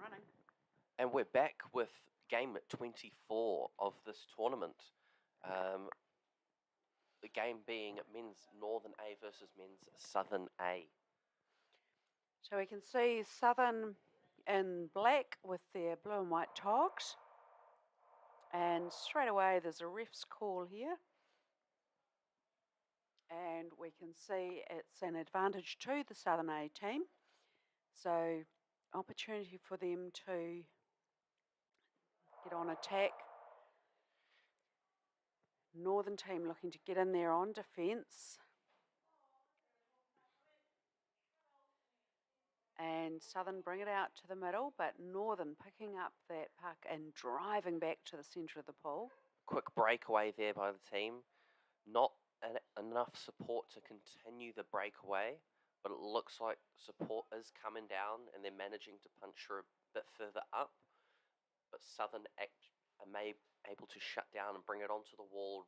running. And we're back with game 24 of this tournament. The game being men's Northern A versus men's Southern A. So we can see Southern in black with their blue and white togs. And straight away there's a ref's call here. And we can see it's an advantage to the Southern A team. So opportunity for them to get on attack. Northern team looking to get in there on defence. And Southern bring it out to the middle, but Northern picking up that puck and driving back to the centre of the pool. Quick breakaway there by the team. Not enough support to continue the breakaway, but it looks like support is coming down and they're managing to punch her a bit further up. But Southern are able to shut down and bring it onto the wall,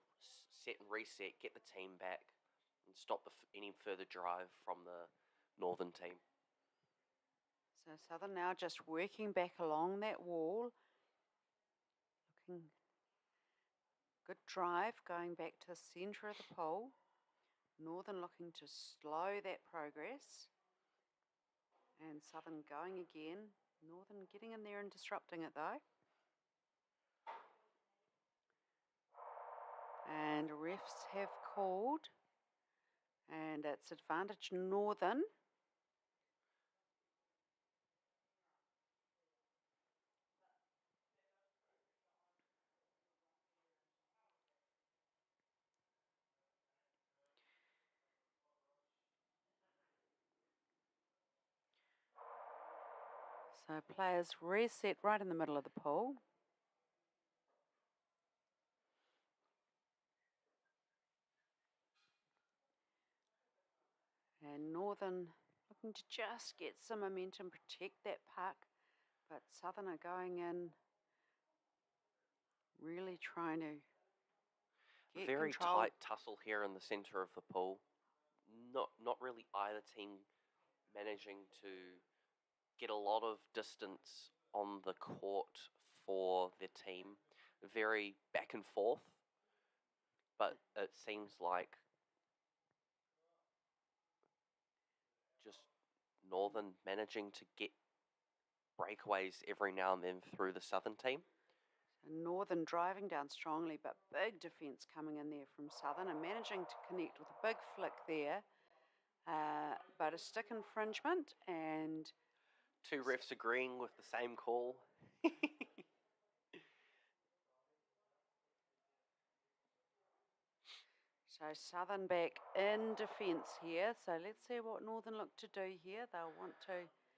set and reset, get the team back, and stop any further drive from the Northern team. So Southern now just working back along that wall. Looking good drive going back to the centre of the pool. Northern looking to slow that progress. And Southern going again. Northern getting in there and disrupting it though. And refs have called. And it's advantage Northern. So players reset right in the middle of the pool. And Northern looking to just get some momentum, protect that puck. But Southern are going in, really trying to get Very control. tight tussle here in the centre of the pool. Not really either team managing to get a lot of distance on the court for their team. Very back and forth, but it seems like just Northern managing to get breakaways every now and then through the Southern team. Northern driving down strongly, but big defence coming in there from Southern and managing to connect with a big flick there. But a stick infringement and... Two refs agreeing with the same call. So Southern back in defence here. So let's see what Northern look to do here. They'll want to...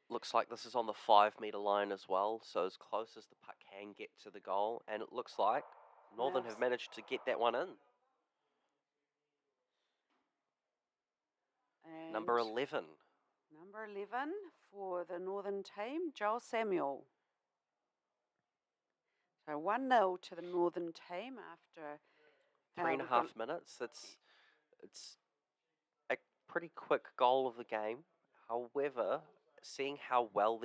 Looks like this is on the 5 metre line as well, so as close as the puck can get to the goal. And it looks like Northern have managed to get that one in. And Number 11. Number 11 for the Northern team, Joel Samuel. So 1-0 to the Northern team after 3.5 minutes. It's a pretty quick goal of the game. However, seeing how well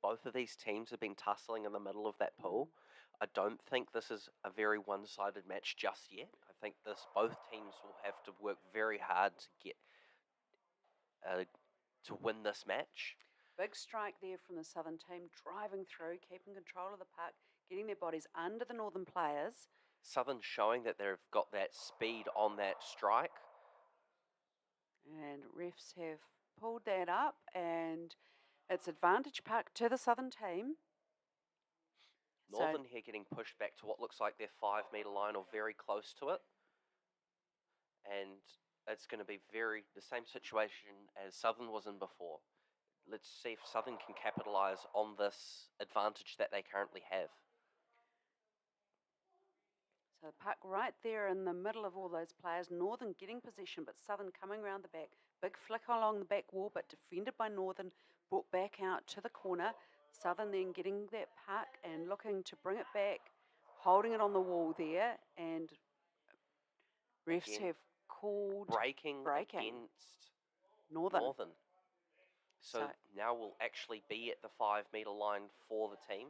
both of these teams have been tussling in the middle of that pool, I don't think this is a very one-sided match just yet. I think both teams will have to work very hard to get to win this match. Big strike there from the Southern team, driving through, keeping control of the puck, getting their bodies under the Northern players. Southern showing that they've got that speed on that strike. And refs have pulled that up, and it's advantage puck to the Southern team. Northern here getting pushed back to what looks like their 5 metre line or very close to it. And it's going to be the same situation as Southern was in before. Let's see if Southern can capitalise on this advantage that they currently have. So the puck right there in the middle of all those players. Northern getting possession, but Southern coming around the back. Big flick along the back wall, but defended by Northern. Brought back out to the corner. Southern then getting that puck and looking to bring it back. Holding it on the wall there. And refs have called breaking against Northern. So now we'll actually be at the 5 metre line for the team,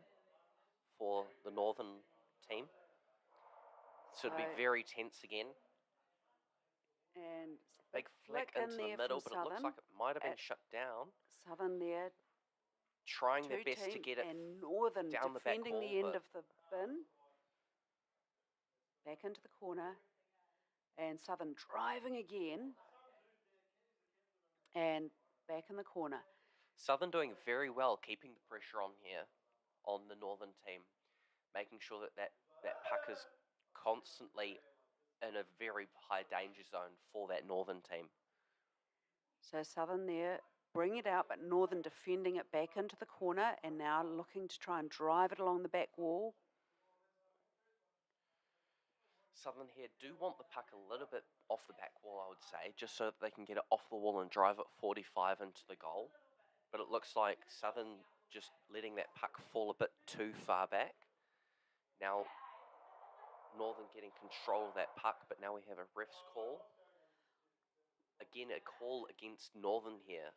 for the Northern team. So it'd be very tense again. And Big flick into the middle, but it looks like it might have been shut down. Southern there. Trying their best to get it and Northern down the back defending wall, the end of the bin. Back into the corner. And Southern driving again. And back in the corner. Southern doing very well, keeping the pressure on here on the Northern team, making sure that puck is constantly in a very high danger zone for that Northern team. So Southern there, bring it out, but Northern defending it back into the corner and now looking to try and drive it along the back wall. Southern here do want the puck a little bit off the back wall, I would say, just so that they can get it off the wall and drive it 45 into the goal. But it looks like Southern just letting that puck fall a bit too far back. Now, Northern getting control of that puck, but now we have a ref's call. Again, a call against Northern here.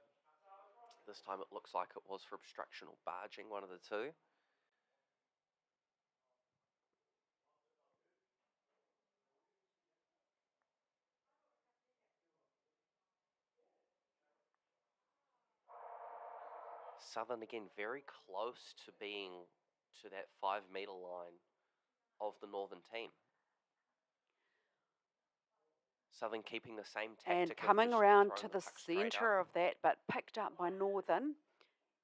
This time it looks like it was for obstruction or barging, one of the two. Southern again very close to being to that 5 metre line of the Northern team. Southern keeping the same tactic. And coming around to the centre of that, but picked up by Northern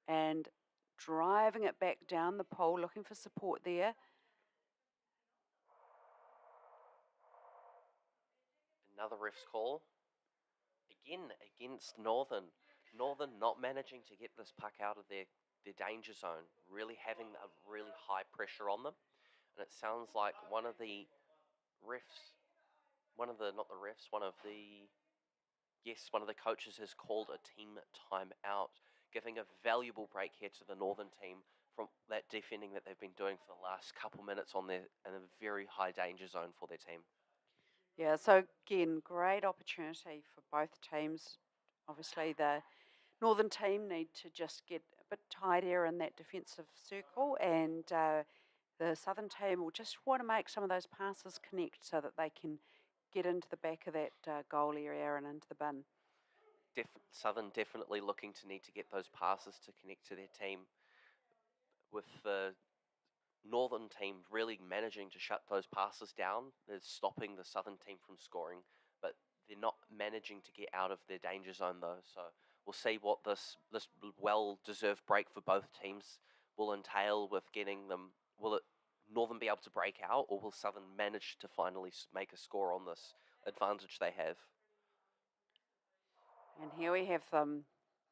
and driving it back down the pole, looking for support there. Another ref's call. Again against Northern. Northern not managing to get this puck out of their danger zone, really having a really high pressure on them. And it sounds like one of the coaches has called a team timeout, giving a valuable break here to the Northern team from that defending that they've been doing for the last couple minutes in a very high danger zone for their team. Yeah, so again, great opportunity for both teams. Obviously, the Northern team need to just get a bit tidier in that defensive circle, and the Southern team will just want to make some of those passes connect so that they can get into the back of that goal area and into the bin. Southern definitely looking to need to get those passes to connect to their team, with the Northern team really managing to shut those passes down. They're stopping the Southern team from scoring, but they're not managing to get out of their danger zone though. So we'll see what this well-deserved break for both teams will entail with getting them. Will it Northern be able to break out, or will Southern manage to finally make a score on this advantage they have? And here we have them,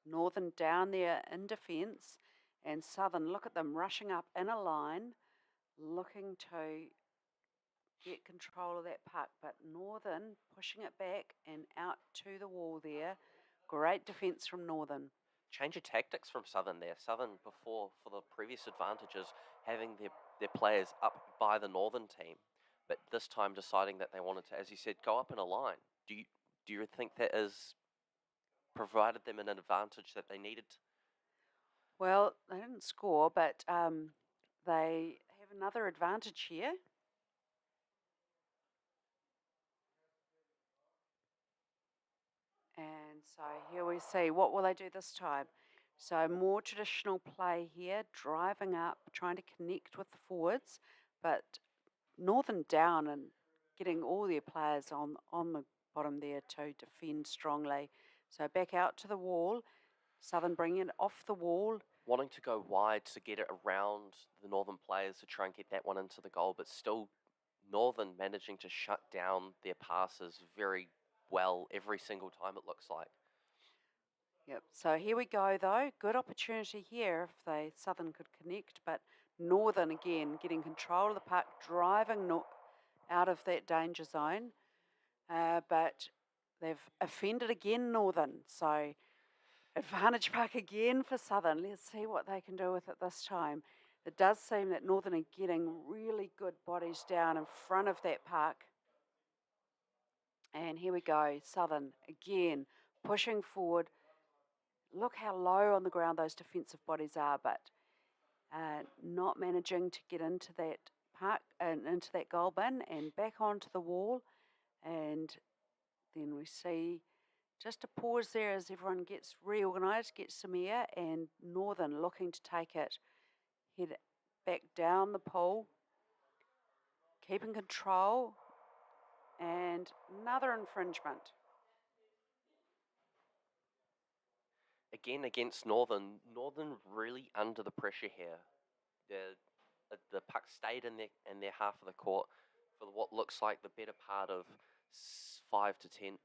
Northern down there in defence, and Southern, look at them rushing up in a line, looking to get control of that puck, but Northern pushing it back and out to the wall there. Great defence from Northern. Change of tactics from Southern there. Southern before, for the previous advantages, having their players up by the Northern team, but this time deciding that they wanted to, as you said, go up in a line. Do you think that has provided them an advantage that they needed? Well, they didn't score, but they have another advantage here. And so here we see, what will they do this time? So more traditional play here, driving up, trying to connect with the forwards, but Northern down and getting all their players on the bottom there to defend strongly. So back out to the wall, Southern bringing it off the wall. Wanting to go wide to get it around the Northern players to try and get that one into the goal, but still Northern managing to shut down their passes very well every single time, it looks like. Yep, so here we go though. Good opportunity here if they Southern could connect, but Northern again getting control of the puck, driving out of that danger zone. But they've offended again, Northern. So advantage puck again for Southern. Let's see what they can do with it this time. It does seem that Northern are getting really good bodies down in front of that puck. And here we go, Southern again pushing forward, look how low on the ground those defensive bodies are, but not managing to get into that park and into that goal bin and back onto the wall. And then we see just a pause there as everyone gets reorganised, gets some air, and Northern looking to take it, head back down the pool, keeping control, and another infringement. Again, against Northern, Northern really under the pressure here. The puck stayed in their half of the court for what looks like the better part of 5 to 8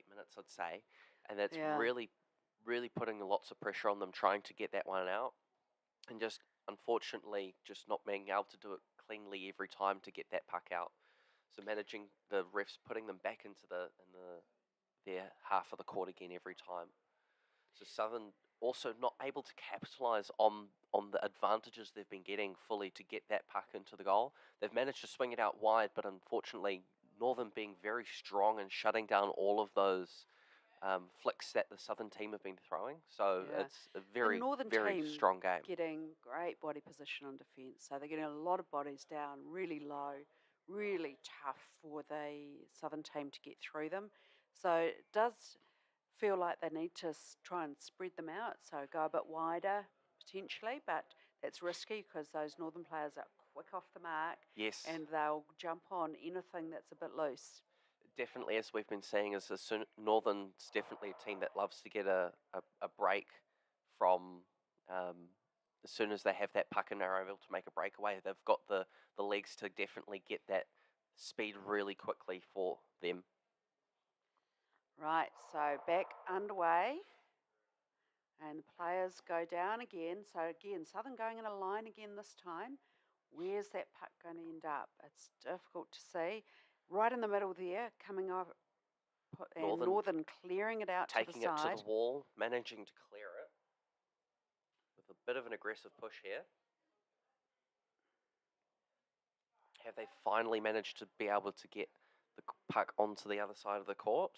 minutes, I'd say, and that's really putting lots of pressure on them trying to get that one out, and just unfortunately just not being able to do it cleanly every time to get that puck out. So managing the refs putting them back into their half of the court again every time. So Southern also not able to capitalise on the advantages they've been getting fully to get that puck into the goal. They've managed to swing it out wide, but unfortunately Northern being very strong and shutting down all of those flicks that the Southern team have been throwing. So it's a very, very strong game. Getting great body position on defence. So they're getting a lot of bodies down really low, really tough for the Southern team to get through them. So it does feel like they need to try and spread them out, so go a bit wider potentially, but that's risky because those Northern players are quick off the mark. Yes. And they'll jump on anything that's a bit loose. Definitely, as we've been saying, is Northern's definitely a team that loves to get a break from as soon as they have that puck and are able to make a breakaway. They've got the legs to definitely get that speed really quickly for them. Right, so back underway. And the players go down again. So again, Southern going in a line again this time. Where's that puck going to end up? It's difficult to see. Right in the middle there, coming over, and Northern clearing it out to the side. Taking it to the wall, managing to clear it with a bit of an aggressive push here. Have they finally managed to be able to get the puck onto the other side of the court?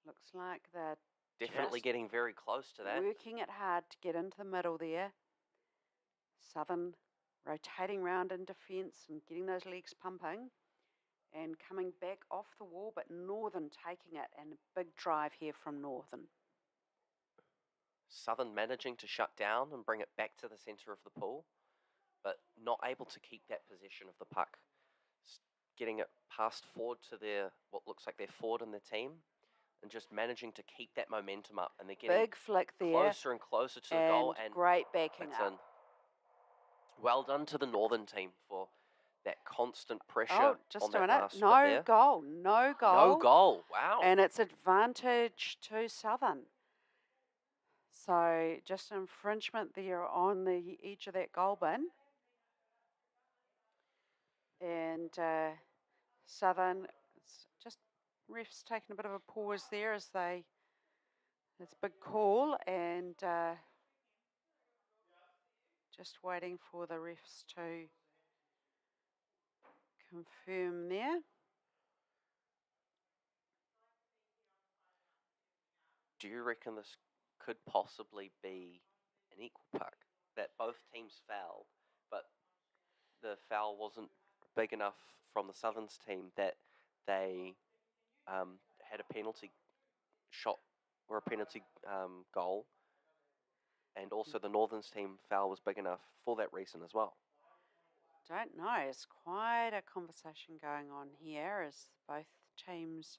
Looks like they're definitely getting very close to that. Working it hard to get into the middle there. Southern rotating round in defence and getting those legs pumping and coming back off the wall, but Northern taking it, and a big drive here from Northern. Southern managing to shut down and bring it back to the centre of the pool, but not able to keep that possession of the puck. Getting it passed forward to what looks like their forward in the team, and just managing to keep that momentum up, and they're getting big flick there, closer and closer to the goal, and great backing up. Well done to the Northern team for that constant pressure. Oh, just on a minute. No goal. No goal. Wow. And it's advantage to Southern. So just infringement there on the edge of that goal bin. And Southern, it's just refs taking a bit of a pause there as it's a big call, and just waiting for the refs to confirm there. Do you reckon this could possibly be an equal puck, that both teams fouled, but the foul wasn't big enough from the Southern's team that they had a penalty shot or a penalty goal, and also the Northern's team foul was big enough for that reason as well? Don't know. It's quite a conversation going on here as both teams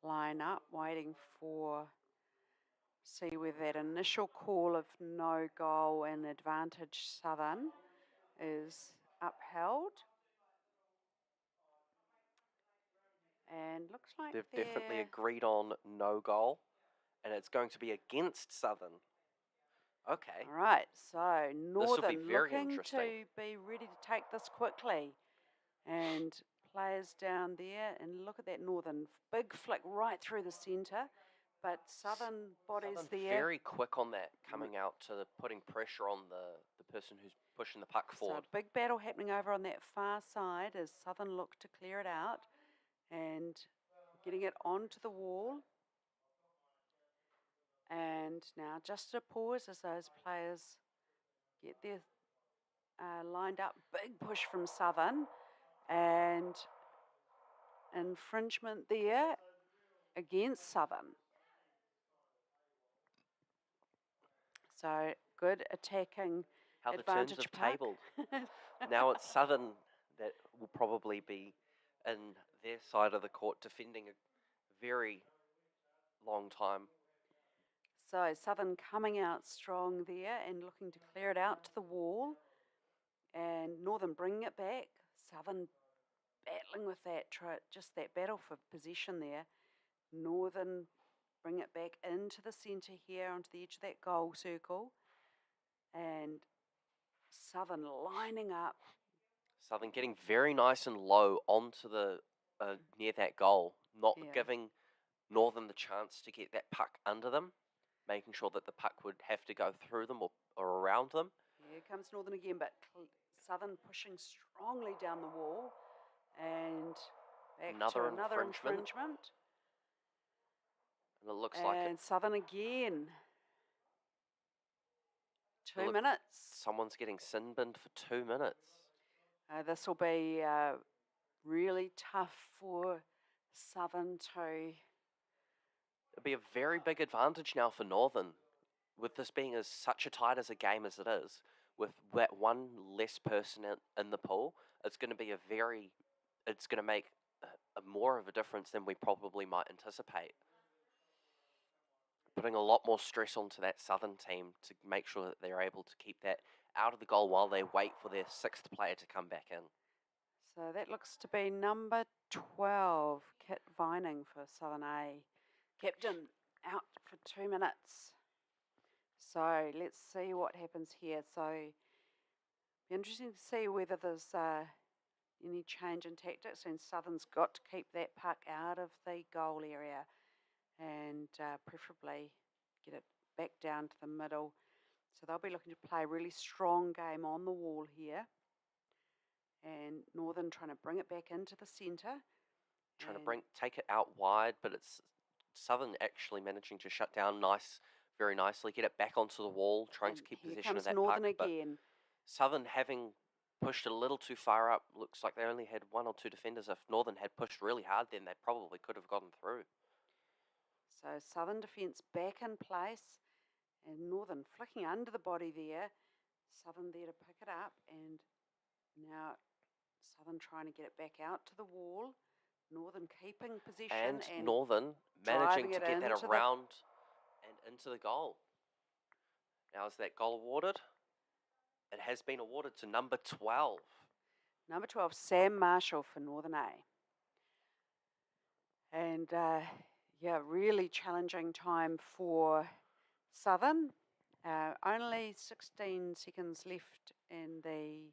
line up, waiting for see whether that initial call of no goal and advantage Southern is upheld. And looks like they've definitely agreed on no goal, and it's going to be against Southern. Okay. All right, so Northern looking to be ready to take this quickly. And players down there, and look at that Northern big flick right through the centre. But Southern bodies there. Very quick on that, coming out to putting pressure on the person who's pushing the puck forward. So big battle happening over on that far side as Southern look to clear it out and getting it onto the wall. And now just a pause as those players get their lined up. Big push from Southern and infringement there against Southern. So good attacking How the advantage turns have puck. tabled. Now it's Southern that will probably be in their side of the court defending a very long time. So Southern coming out strong there and looking to clear it out to the wall. And Northern bringing it back. Southern battling with that, just that battle for possession there. Northern bring it back into the centre here onto the edge of that goal circle. And Southern lining up. Southern getting very nice and low onto the near that goal, not giving Northern the chance to get that puck under them, making sure that the puck would have to go through them or around them. Here comes Northern again, but Southern pushing strongly down the wall. And back to another infringement. And it looks like it. And Southern again. 2 minutes. Someone's getting sin binned for 2 minutes. This will be really tough for Southern to... It'll be a very big advantage now for Northern, with this being such a tight as a game as it is. With that one less person in the pool, it's going to be it's going to make more of a difference than we probably might anticipate. Putting a lot more stress onto that Southern team to make sure that they're able to keep that out of the goal while they wait for their sixth player to come back in. So that looks to be number 12, Kit Vining for Southern A. Captain out for 2 minutes. So let's see what happens here. So be interesting to see whether there's any change in tactics, and Southern's got to keep that puck out of the goal area and preferably get it back down to the middle. So they'll be looking to play a really strong game on the wall here. And Northern trying to bring it back into the centre. Trying to take it out wide, but it's Southern actually managing to shut down very nicely, get it back onto the wall, trying to keep possession of that Northern puck. Again. But Southern having pushed a little too far up, looks like they only had one or two defenders. If Northern had pushed really hard, then they probably could have gotten through. So Southern defence back in place, and Northern flicking under the body there. Southern there to pick it up, and now Southern trying to get it back out to the wall. Northern keeping possession. And Northern managing to get that around and into the goal. Now is that goal awarded? It has been awarded to number 12. Number 12, Sam Marshall for Northern A. And really challenging time for Southern. Only 16 seconds left in the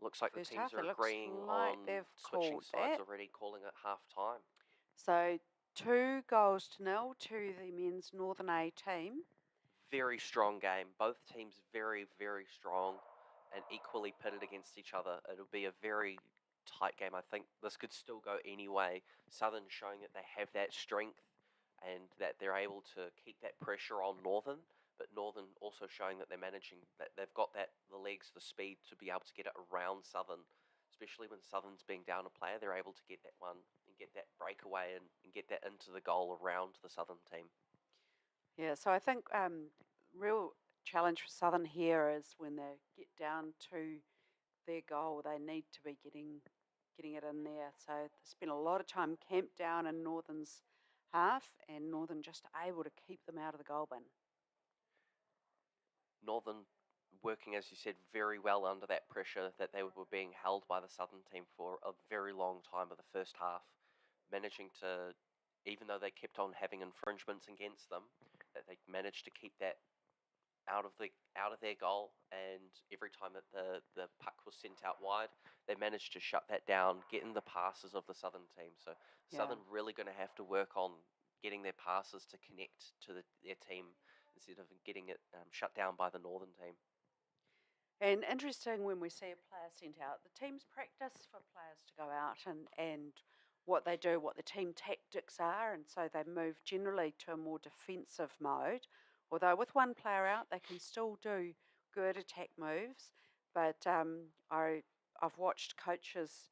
looks like the teams are agreeing on switching sides already, calling it half time. So 2 goals to nil to the men's Northern A team. Very strong game. Both teams very, very strong and equally pitted against each other. It'll be a very tight game. I think this could still go any way. Southern showing that they have that strength and that they're able to keep that pressure on Northern, but Northern also showing that that they've got the legs, the speed to be able to get it around Southern, especially when Southern's being down a player. They're able to get that one and get that breakaway and get that into the goal around the Southern team. Yeah, so I think real challenge for Southern here is when they get down to their goal, they need to be getting it in there. So they spend a lot of time camped down in Northern's half, and Northern just able to keep them out of the goal bin. Northern working, as you said, very well under that pressure that they were being held by the Southern team for a very long time of the first half, managing to, even though they kept on having infringements against them, that they managed to keep that out of their goal, and every time that the puck was sent out wide, they managed to shut that down, get in the passes of the Southern team. So Southern really going to have to work on getting their passes to connect to their team instead of getting it shut down by the Northern team. And interesting when we see a player sent out, the teams practice for players to go out and what they do, what the team tactics are, and so they move generally to a more defensive mode Although with one player out, they can still do good attack moves. But I've watched coaches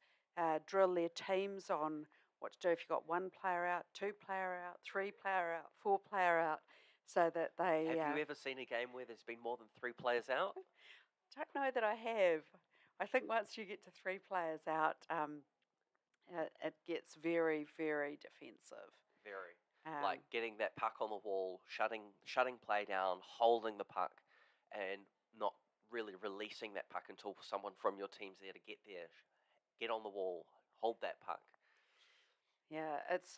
drill their teams on what to do if you've got one player out, two player out, three player out, four player out, so that they. Have you ever seen a game where there's been more than 3 players out? Don't know that I have. I think once you get to three players out, it gets very, very defensive. Very. Like Um, getting that puck on the wall, shutting play down, holding the puck, and not really releasing that puck until someone from your team's there to get there. Get on the wall, hold that puck. Yeah, it's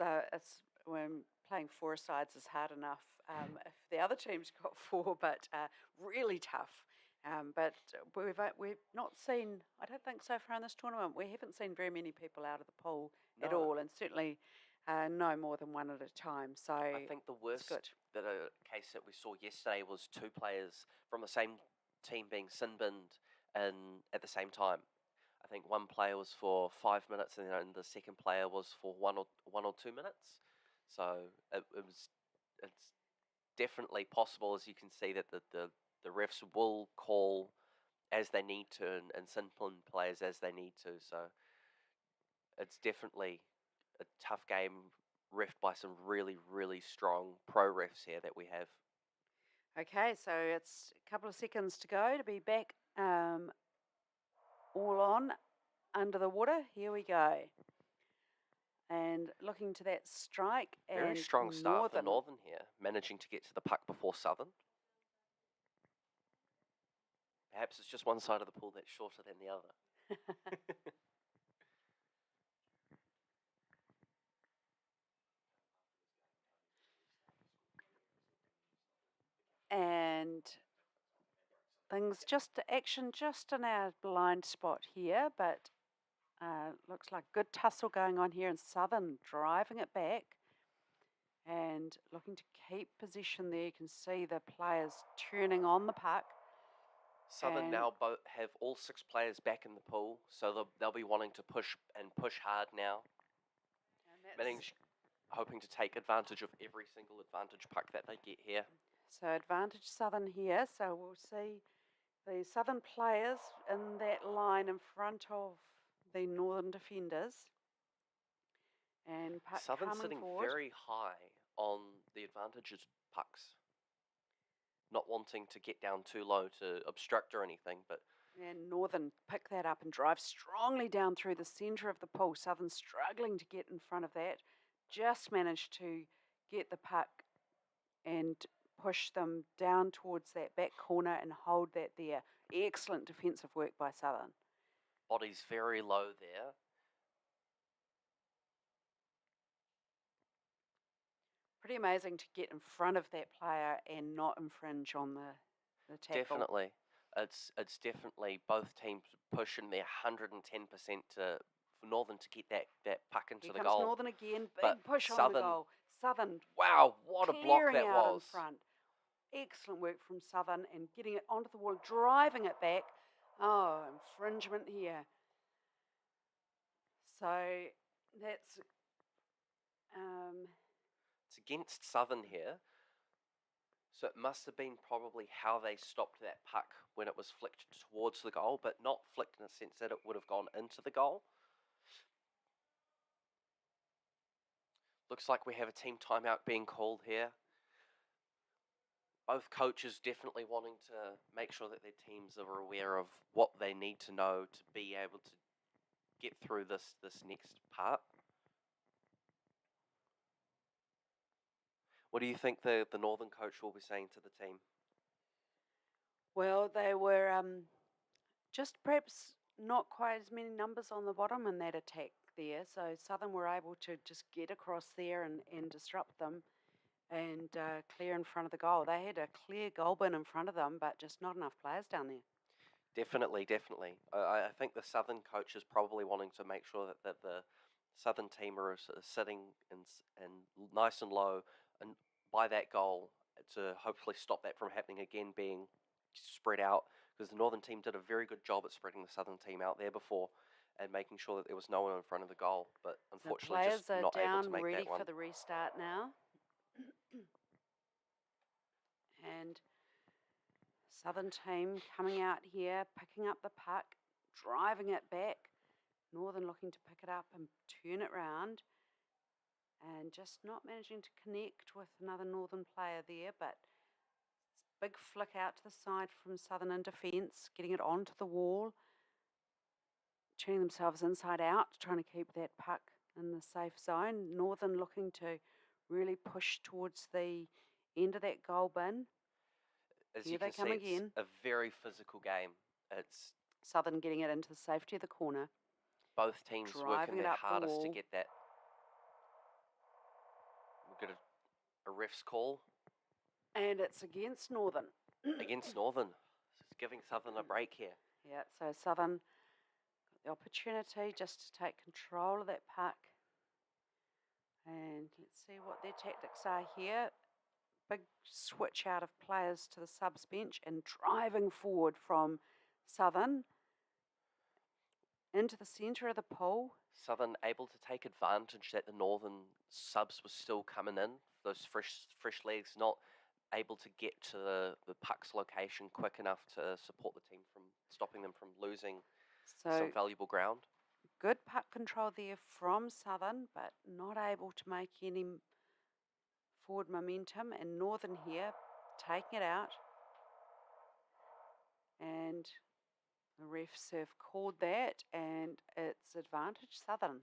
when playing four sides is hard enough. If the other team's got four, but really tough. But we've not seen. I don't think so far in this tournament. We haven't seen very many people out of the pool at No, all, and certainly no more than one at a time. So I think the it's worst good. that a case that we saw yesterday was 2 players from the same team being sin binned and at the same time. I think one player was for 5 minutes, and then the second player was for 1 or 2 minutes. So it's definitely possible, as you can see, that the refs will call as they need to and discipline players as they need to. So it's definitely a tough game, refed by some really, really strong pro refs here that we have. Okay, so it's a couple of seconds to go to be back all on under the water. Here we go. And looking to that strike Very and strong start for Northern. Northern here, managing to get to the puck before Southern. Perhaps it's just one side of the pool that's shorter than the other. And action just in our blind spot here, but looks like good tussle going on here, and Southern driving it back and looking to keep possession there. You can see the players turning on the puck. Southern now have all 6 players back in the pool, so they'll be wanting to push hard now. Hoping to take advantage of every single advantage puck that they get here. So advantage Southern here. So we'll see the Southern players in that line in front of the Northern defenders. And puck Southern coming sitting forward. very high on the advantages pucks, not wanting to get down too low to obstruct or anything, but And Northern pick that up and drive strongly down through the centre of the pool. Southern struggling to get in front of that. Just managed to get the puck and push them down towards that back corner and hold that there. Excellent defensive work by Southern. body's very low there. Pretty amazing to get in front of that player and not infringe on the tackle. Definitely. It's definitely both teams pushing their 110% for Northern to get that puck into Here the comes goal. Northern again. Big But push on the Southern- goal. Southern Wow, what a block clearing that out was. in front. Excellent work from Southern and getting it onto the wall, driving it back. Oh, infringement here. So that's It's against Southern here. So it must have been probably how they stopped that puck when it was flicked towards the goal, but not flicked in the sense that it would have gone into the goal. Looks like we have a team timeout being called here. Both coaches definitely wanting to make sure that their teams are aware of what they need to know to be able to get through this next part. What do you think the Northern coach will be saying to the team? well, they were just perhaps not quite as many numbers on the bottom in that attack there. So Southern were able to just get across there and disrupt them and clear in front of the goal. They had a clear goal bin in front of them, but just not enough players down there. Definitely. I think the Southern coach is probably wanting to make sure that the Southern team are sitting and nice and low and by that goal to hopefully stop that from happening again, being spread out, because the Northern team did a very good job at spreading the Southern team out there before and making sure that there was no one in front of the goal, but unfortunately The players just are not able down, to make ready that one. for the restart now. and Southern team coming out here, picking up the puck, driving it back. Northern looking to pick it up and turn it round, and just not managing to connect with another Northern player there, but big flick out to the side from Southern in defence, getting it onto the wall, turning themselves inside out, trying to keep that puck in the safe zone. Northern looking to really push towards the end of that goal bin. As Here you they can come see, again. it's a very physical game. It's Southern getting it into the safety of the corner. both teams Driving working it their up the hardest to wall. get that. We've got a ref's call And it's against Northern. against Northern. It's giving Southern a break here. Yeah, so Southern got the opportunity just to take control of that puck. And let's see what their tactics are here. Big switch out of players to the subs bench and driving forward from Southern into the centre of the pool. Southern able to take advantage that the Northern subs were still coming in. Those fresh legs not able to get to the puck's location quick enough to support the team from stopping them from losing So some valuable ground. good puck control there from Southern, but not able to make any forward momentum. And Northern here taking it out. And the refs have called that, and it's advantage Southern.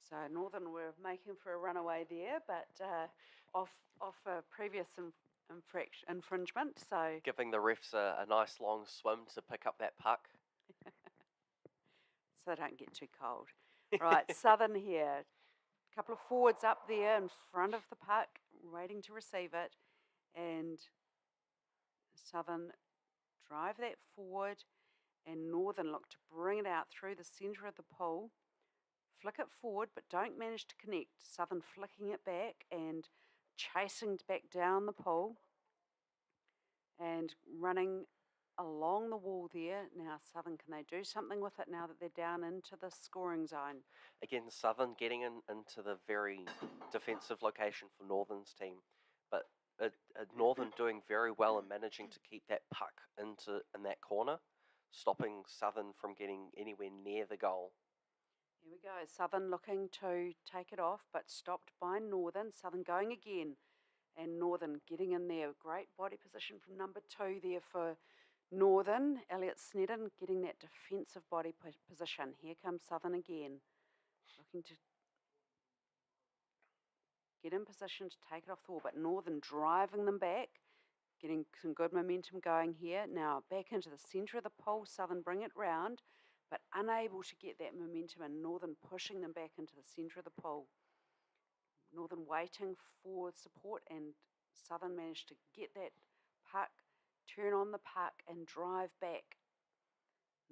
So Northern were making for a runaway there, but off a previous infringement. So Giving the refs a nice long swim to pick up that puck. so they don't get too cold. Right, Southern here. A couple of forwards up there in front of the puck, waiting to receive it. And Southern drive that forward, and Northern look to bring it out through the centre of the pool. Flick it forward, but don't manage to connect. Southern flicking it back and chasing back down the pool and running along the wall there. Now Southern, can they do something with it now that they're down into the scoring zone? Again, Southern getting into the very defensive location for Northern's team, but Northern doing very well in managing to keep that puck in that corner, stopping Southern from getting anywhere near the goal. Here we go. Southern looking to take it off, but stopped by Northern. Southern going again, and Northern getting in there. Great body position from number 2 there for Northern. Elliot Snedden getting that defensive body position. Here comes Southern again, looking to get in position to take it off the wall, but Northern driving them back, getting some good momentum going here. Now back into the centre of the pole. Southern bring it round, but unable to get that momentum, and Northern pushing them back into the centre of the pool. Northern waiting for support, and Southern managed to get that puck, turn on the puck and drive back.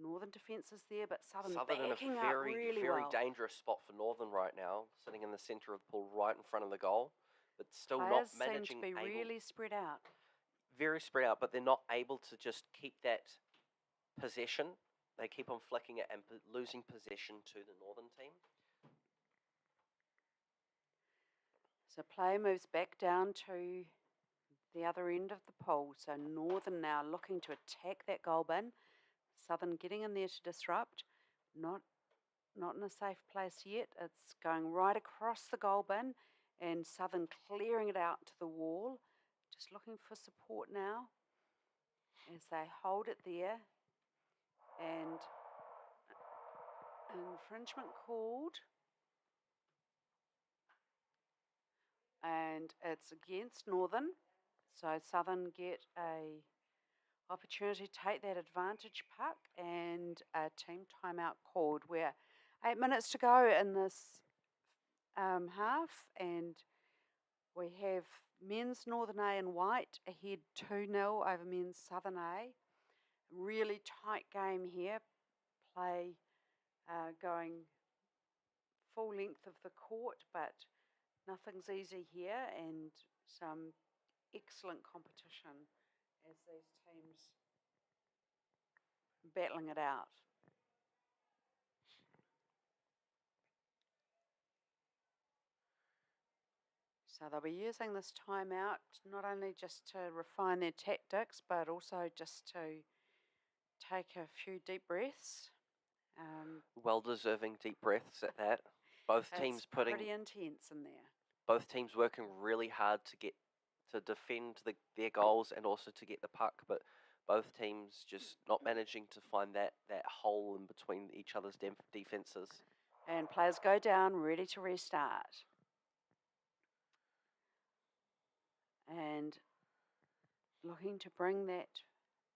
Northern defence is there, but Southern backing in a up very, really very well. dangerous spot for Northern right now, sitting in the centre of the pool right in front of the goal, but still Players not managing. seem to be really spread out. Very spread out, but they're not able to just keep that possession. They keep on flicking it and losing possession to the Northern team. So play moves back down to the other end of the pole. So Northern now looking to attack that goal bin. Southern getting in there to disrupt. Not in a safe place yet. It's going right across the goal bin, and Southern clearing it out to the wall. Just looking for support now as they hold it there. And infringement called. And it's against Northern. So Southern get a opportunity to take that advantage puck, and a team timeout called. We're 8 minutes to go in this half, and we have men's Northern A in white ahead 2-0 over men's Southern A. Really tight game here. Play going full length of the court, but nothing's easy here, and some excellent competition as these teams battling it out. So they'll be using this timeout not only just to refine their tactics, but also just to take a few deep breaths. Well-deserving deep breaths at that. Both teams It's pretty intense in there. both teams working really hard to defend their goals and also to get the puck, but both teams just not managing to find that hole in between each other's defenses. And players go down, ready to restart. And looking to bring that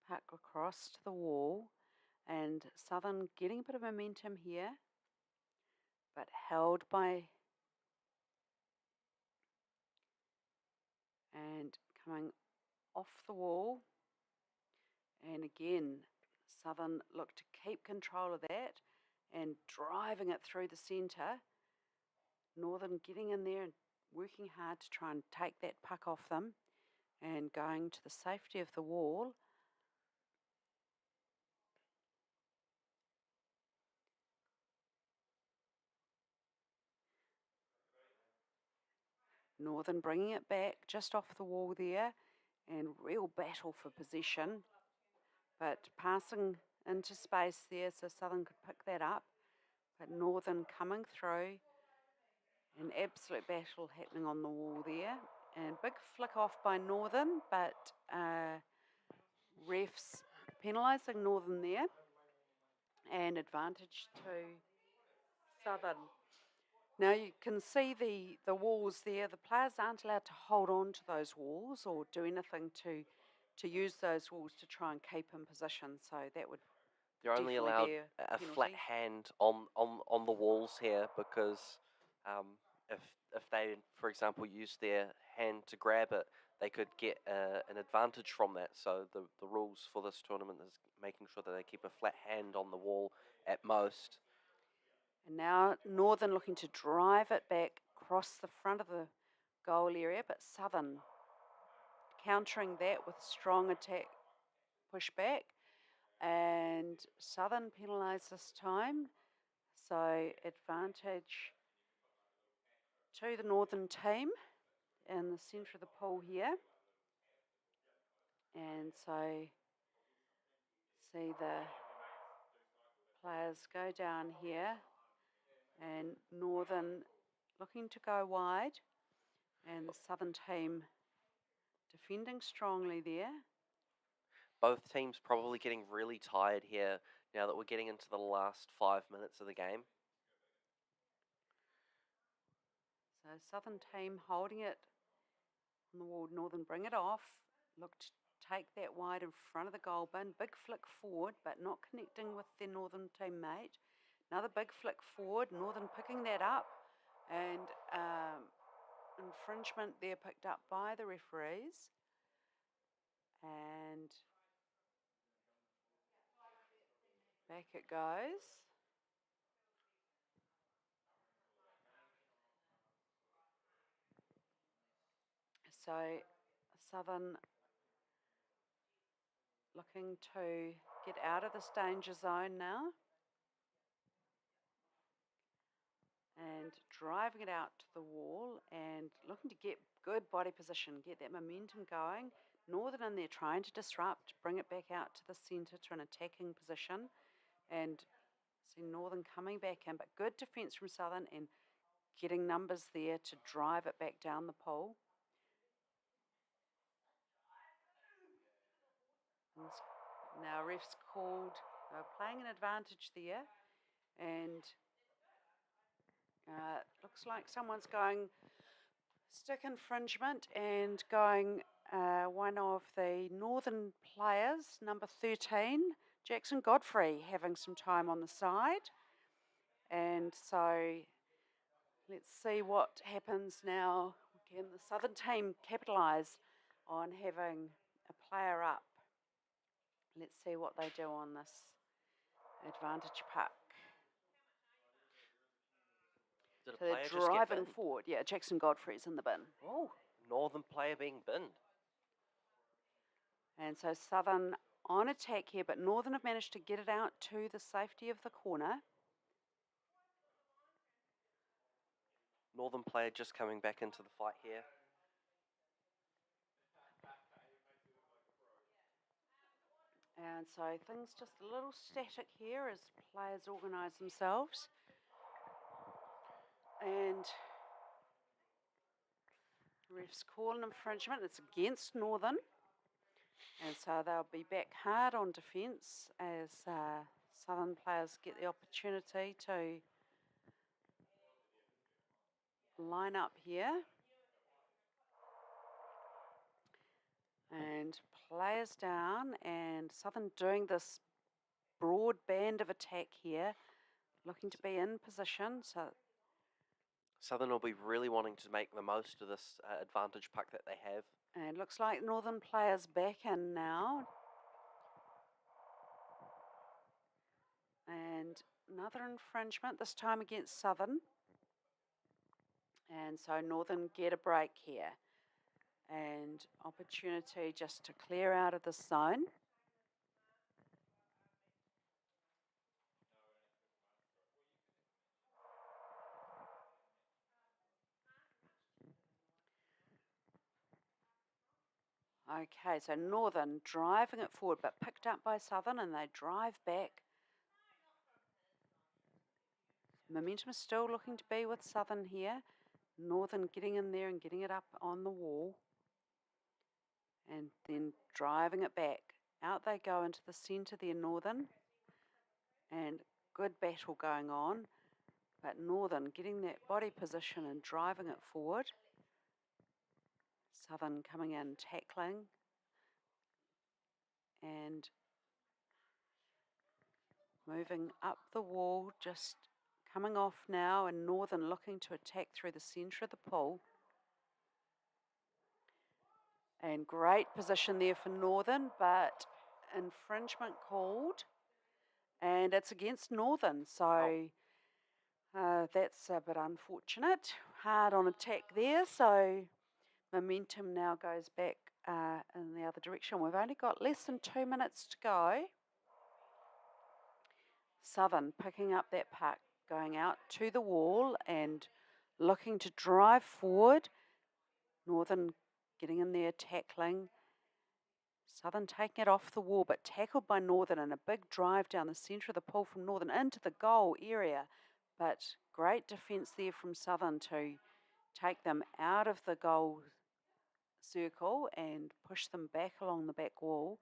puck across to the wall. And Southern getting a bit of momentum here, but held by. And coming off the wall. And again, Southern look to keep control of that and driving it through the centre. Northern getting in there and working hard to try and take that puck off them and going to the safety of the wall. Northern bringing it back just off the wall there and real battle for possession, but passing into space there so Southern could pick that up, but Northern coming through. An absolute battle happening on the wall there. And big flick off by Northern, but refs penalising Northern there. And advantage to Southern. Now you can see the walls there. The players aren't allowed to hold on to those walls or do anything to use those walls to try and keep in position. So that would They're only definitely allowed be a penalty. flat hand on the walls here because if they, for example, use their hand to grab it, they could get an advantage from that. So the rules for this tournament is making sure that they keep a flat hand on the wall at most. And now Northern looking to drive it back across the front of the goal area, but Southern countering that with strong attack push back. And Southern penalised this time. So advantage to the Northern team in the centre of the pool here. And so see the players go down here and Northern looking to go wide and the Southern team defending strongly there. Both teams probably getting really tired here now that we're getting into the last 5 minutes of the game. So Southern team holding it on the wall, Northern bring it off, look to take that wide in front of the goal bin, big flick forward but not connecting with their Northern teammate. Another big flick forward, Northern picking that up and infringement there picked up by the referees. And back it goes. So Southern looking to get out of this danger zone now. And driving it out to the wall and looking to get good body position, get that momentum going. Northern in there trying to disrupt, bring it back out to the centre to an attacking position. And see Northern coming back in, but good defence from Southern and getting numbers there to drive it back down the pole. Now refs called, playing an advantage there, and looks like someone's going stick infringement and going one of the Northern players, number 13, Jackson Godfrey, having some time on the side. And so let's see what happens now. Can the Southern team capitalise on having a player up? Let's see what they do on this advantage puck. Did a So player they're just get driving binned? forward. Yeah, Jackson Godfrey's in the bin. Oh, Northern player being binned. And so Southern on attack here, but Northern have managed to get it out to the safety of the corner. Northern player just coming back into the fight here. And so things just a little static here as players organise themselves. And refs call an infringement. It's against Northern. And so they'll be back hard on defence as Southern players get the opportunity to line up here. And players down, and Southern doing this broad band of attack here, looking to be in position. So Southern will be really wanting to make the most of this advantage puck that they have. and looks like Northern players back in now. And another infringement, this time against Southern. And so Northern get a break here. And opportunity just to clear out of the zone. Okay, so Northern driving it forward, but picked up by Southern, and they drive back. Momentum is still looking to be with Southern here. Northern getting in there and getting it up on the wall. And then driving it back. Out they go into the centre there, Northern. And good battle going on. But Northern getting that body position and driving it forward. Southern coming in, tackling. And moving up the wall, just coming off now, and Northern looking to attack through the centre of the pool. And great position there for Northern, but infringement called. And it's against Northern, so that's a bit unfortunate. Hard on attack there, so momentum now goes back in the other direction. We've only got less than 2 minutes to go. Southern picking up that puck, going out to the wall and looking to drive forward. Northern getting in there, tackling. Southern taking it off the wall, but tackled by Northern, and a big drive down the centre of the pool from Northern into the goal area. But great defence there from Southern to take them out of the goal circle and push them back along the back wall.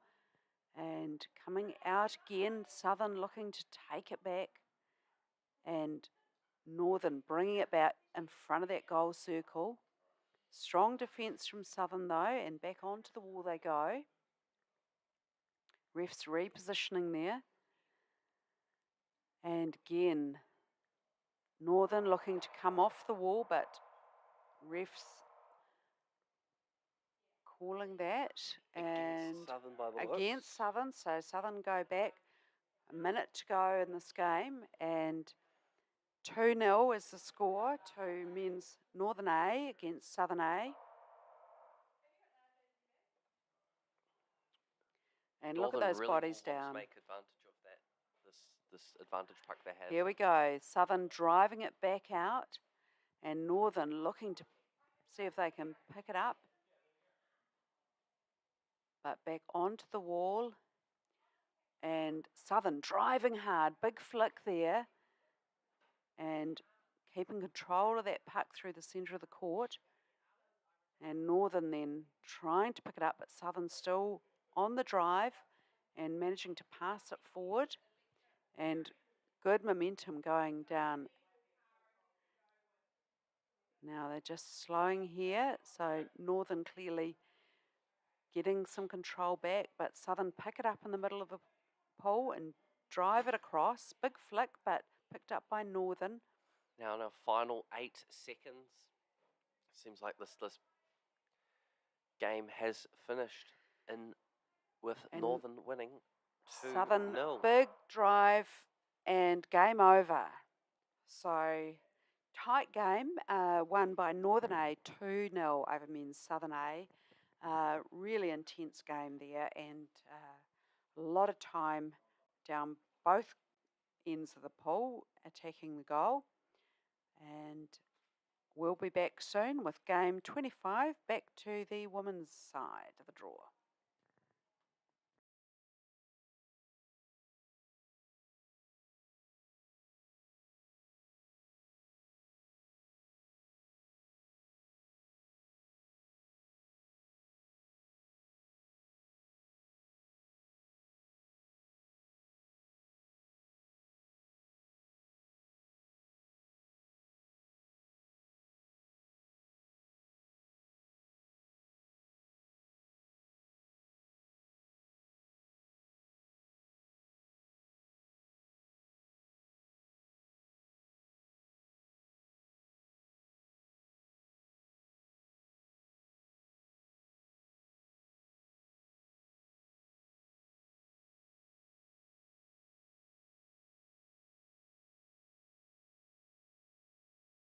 And coming out again, Southern looking to take it back, and Northern bringing it back in front of that goal circle. Strong defence from Southern though, and back onto the wall they go. Refs repositioning there. And again, Northern looking to come off the wall, but refs calling that. Against Southern by the looks. Against Southern, so Southern go back. A minute to go in this game, and 2-0 is the score to men's Northern A against Southern A. And look at those really bodies want down. To make advantage of that, this advantage puck they have. Here we go. Southern driving it back out, and Northern looking to see if they can pick it up. But back onto the wall, and Southern driving hard. Big flick there, and keeping control of that puck through the centre of the court. And Northern then trying to pick it up, but Southern still on the drive and managing to pass it forward. And good momentum going down. Now they're just slowing here, so Northern clearly getting some control back, but Southern pick it up in the middle of the pole and drive it across. Big flick, but picked up by Northern. Now in our final 8 seconds, seems like this game has finished with Northern winning 2-0. Southern big drive and game over. So tight game, won by Northern A 2-0 over men's Southern A. Really intense game there, and a lot of time down both ends of the pool attacking the goal. And we'll be back soon with game 25, back to the women's side of the draw.